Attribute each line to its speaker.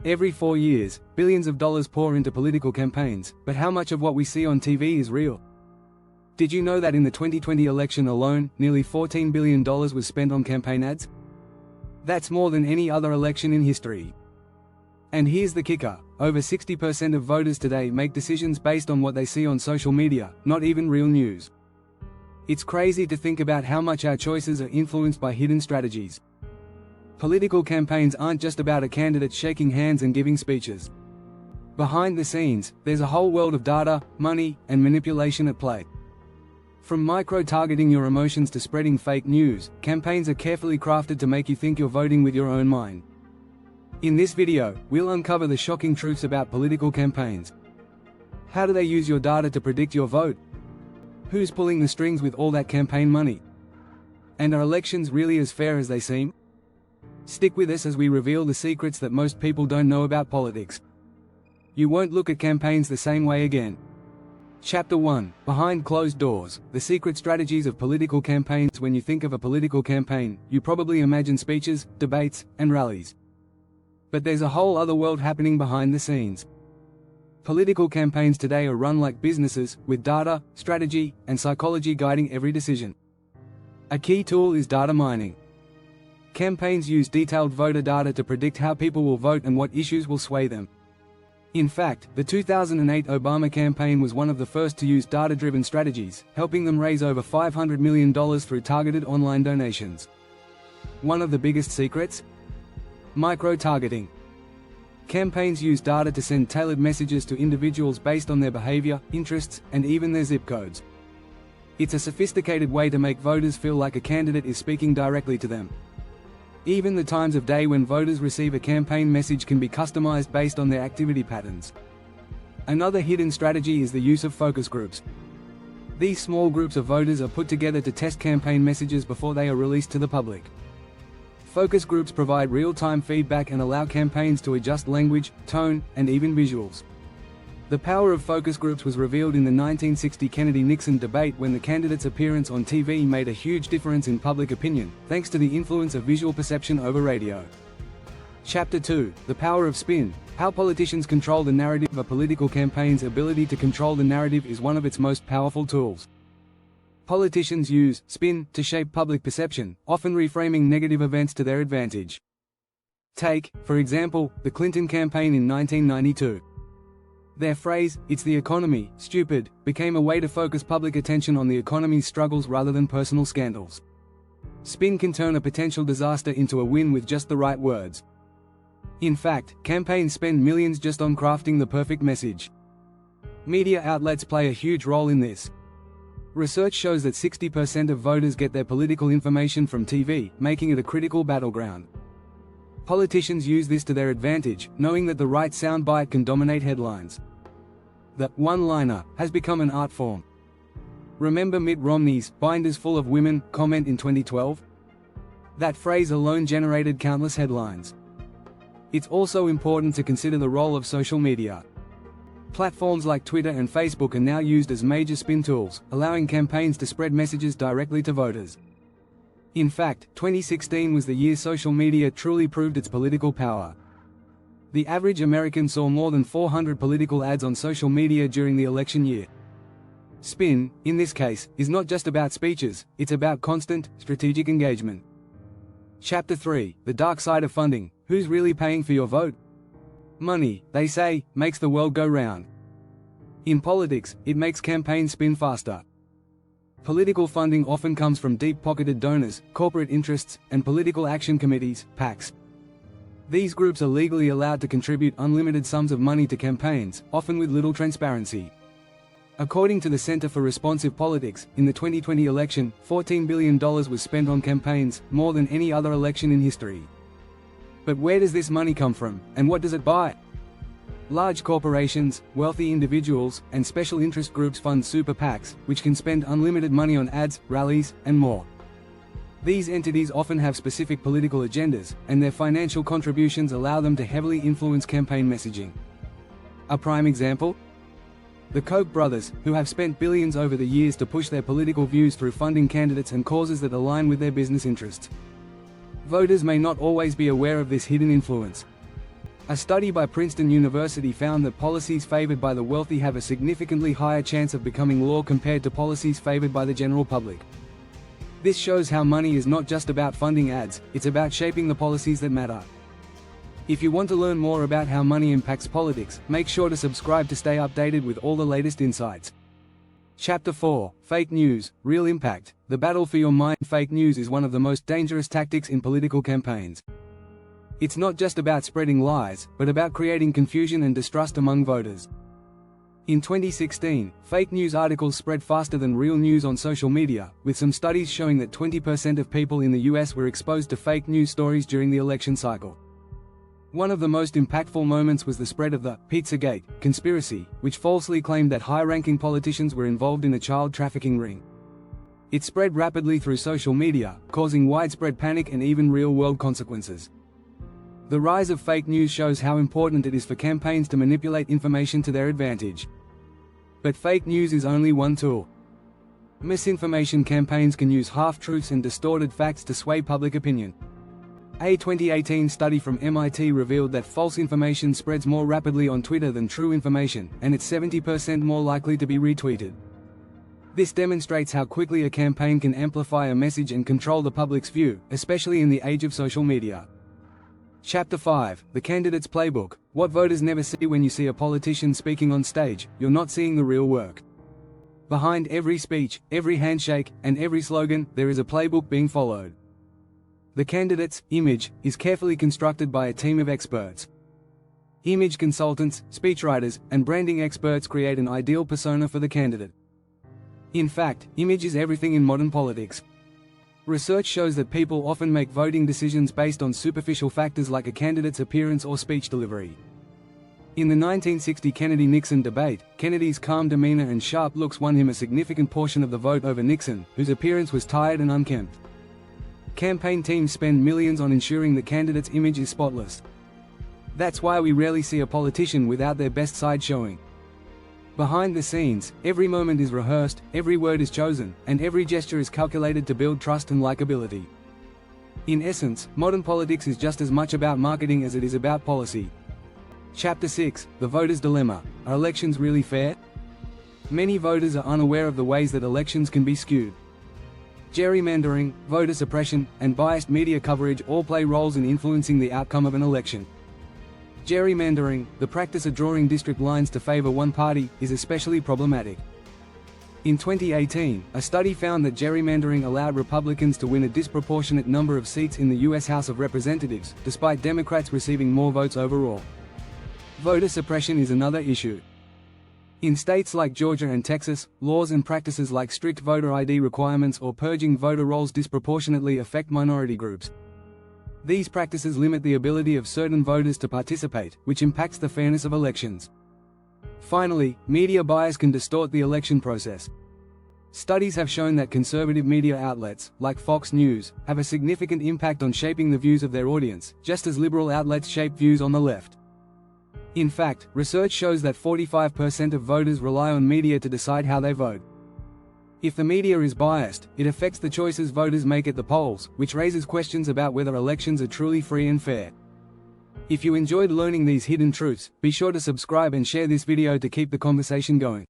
Speaker 1: Every 4 years, billions of dollars pour into political campaigns, but how much of what we see on TV is real? Did you know that in the 2020 election alone, nearly $14 billion was spent on campaign ads? That's more than any other election in history. And here's the kicker, over 60% of voters today make decisions based on what they see on social media, not even real news. It's crazy to think about how much our choices are influenced by hidden strategies. Political campaigns aren't just about a candidate shaking hands and giving speeches. Behind the scenes, there's a whole world of data, money, and manipulation at play. From micro-targeting your emotions to spreading fake news, campaigns are carefully crafted to make you think you're voting with your own mind. In this video, we'll uncover the shocking truths about political campaigns. How do they use your data to predict your vote? Who's pulling the strings with all that campaign money? And are elections really as fair as they seem? Stick with us as we reveal the secrets that most people don't know about politics. You won't look at campaigns the same way again. Chapter 1: Behind Closed Doors, the secret strategies of political campaigns. When you think of a political campaign, you probably imagine speeches, debates, and rallies. But there's a whole other world happening behind the scenes. Political campaigns today are run like businesses, with data, strategy, and psychology guiding every decision. A key tool is data mining. Campaigns use detailed voter data to predict how people will vote and what issues will sway them. In fact, the 2008 Obama campaign was one of the first to use data-driven strategies, helping them raise over $500 million through targeted online donations. One of the biggest secrets? Micro-targeting. Campaigns use data to send tailored messages to individuals based on their behavior, interests, and even their zip codes. It's a sophisticated way to make voters feel like a candidate is speaking directly to them. Even the times of day when voters receive a campaign message can be customized based on their activity patterns. Another hidden strategy is the use of focus groups. These small groups of voters are put together to test campaign messages before they are released to the public. Focus groups provide real-time feedback and allow campaigns to adjust language, tone, and even visuals. The power of focus groups was revealed in the 1960 Kennedy-Nixon debate when the candidate's appearance on TV made a huge difference in public opinion, thanks to the influence of visual perception over radio. Chapter 2: The Power of Spin. How politicians control the narrative. A political campaign's ability to control the narrative is one of its most powerful tools. Politicians use spin to shape public perception, often reframing negative events to their advantage. Take, for example, the Clinton campaign in 1992. Their phrase, "It's the economy, stupid," became a way to focus public attention on the economy's struggles rather than personal scandals. Spin can turn a potential disaster into a win with just the right words. In fact, campaigns spend millions just on crafting the perfect message. Media outlets play a huge role in this. Research shows that 60% of voters get their political information from TV, making it a critical battleground. Politicians use this to their advantage, knowing that the right soundbite can dominate headlines. The one-liner has become an art form. Remember Mitt Romney's "binders full of women" comment in 2012? That phrase alone generated countless headlines. It's also important to consider the role of social media. Platforms like Twitter and Facebook are now used as major spin tools, allowing campaigns to spread messages directly to voters. In fact, 2016 was the year social media truly proved its political power. The average American saw more than 400 political ads on social media during the election year. Spin, in this case, is not just about speeches, it's about constant, strategic engagement. Chapter 3: The Dark Side of Funding. Who's really paying for your vote? Money, they say, makes the world go round. In politics, it makes campaigns spin faster. Political funding often comes from deep-pocketed donors, corporate interests, and political action committees, PACs. These groups are legally allowed to contribute unlimited sums of money to campaigns, often with little transparency. According to the Center for Responsive Politics, in the 2020 election, $14 billion was spent on campaigns, more than any other election in history. But where does this money come from, and what does it buy? Large corporations, wealthy individuals, and special interest groups fund super PACs, which can spend unlimited money on ads, rallies, and more. These entities often have specific political agendas, and their financial contributions allow them to heavily influence campaign messaging. A prime example? The Koch brothers, who have spent billions over the years to push their political views through funding candidates and causes that align with their business interests. Voters may not always be aware of this hidden influence. A study by Princeton University found that policies favored by the wealthy have a significantly higher chance of becoming law compared to policies favored by the general public. This shows how money is not just about funding ads, it's about shaping the policies that matter. If you want to learn more about how money impacts politics, make sure to subscribe to stay updated with all the latest insights. Chapter 4: Fake News, Real Impact. The battle for your mind. Fake news is one of the most dangerous tactics in political campaigns. It's not just about spreading lies, but about creating confusion and distrust among voters. In 2016, fake news articles spread faster than real news on social media, with some studies showing that 20% of people in the US were exposed to fake news stories during the election cycle. One of the most impactful moments was the spread of the Pizzagate conspiracy, which falsely claimed that high-ranking politicians were involved in a child trafficking ring. It spread rapidly through social media, causing widespread panic and even real-world consequences. The rise of fake news shows how important it is for campaigns to manipulate information to their advantage. But fake news is only one tool. Misinformation campaigns can use half-truths and distorted facts to sway public opinion. A 2018 study from MIT revealed that false information spreads more rapidly on Twitter than true information, and it's 70% more likely to be retweeted. This demonstrates how quickly a campaign can amplify a message and control the public's view, especially in the age of social media. Chapter 5: The Candidate's Playbook. What voters never see. When you see a politician speaking on stage, you're not seeing the real work. Behind every speech, every handshake, and every slogan, there is a playbook being followed. The candidate's image is carefully constructed by a team of experts. Image consultants, speechwriters, and branding experts create an ideal persona for the candidate. In fact, image is everything in modern politics. Research shows that people often make voting decisions based on superficial factors like a candidate's appearance or speech delivery. In the 1960 Kennedy-Nixon debate, Kennedy's calm demeanor and sharp looks won him a significant portion of the vote over Nixon, whose appearance was tired and unkempt. Campaign teams spend millions on ensuring the candidate's image is spotless. That's why we rarely see a politician without their best side showing. Behind the scenes, every moment is rehearsed, every word is chosen, and every gesture is calculated to build trust and likability. In essence, modern politics is just as much about marketing as it is about policy. Chapter 6: The Voter's Dilemma. Are elections really fair? Many voters are unaware of the ways that elections can be skewed. Gerrymandering, voter suppression, and biased media coverage all play roles in influencing the outcome of an election. Gerrymandering, the practice of drawing district lines to favor one party, is especially problematic. In 2018, a study found that gerrymandering allowed Republicans to win a disproportionate number of seats in the U.S. House of Representatives, despite Democrats receiving more votes overall. Voter suppression is another issue. In states like Georgia and Texas, laws and practices like strict voter ID requirements or purging voter rolls disproportionately affect minority groups. These practices limit the ability of certain voters to participate, which impacts the fairness of elections. Finally, media bias can distort the election process. Studies have shown that conservative media outlets, like Fox News, have a significant impact on shaping the views of their audience, just as liberal outlets shape views on the left. In fact, research shows that 45% of voters rely on media to decide how they vote. If the media is biased, it affects the choices voters make at the polls, which raises questions about whether elections are truly free and fair. If you enjoyed learning these hidden truths, be sure to subscribe and share this video to keep the conversation going.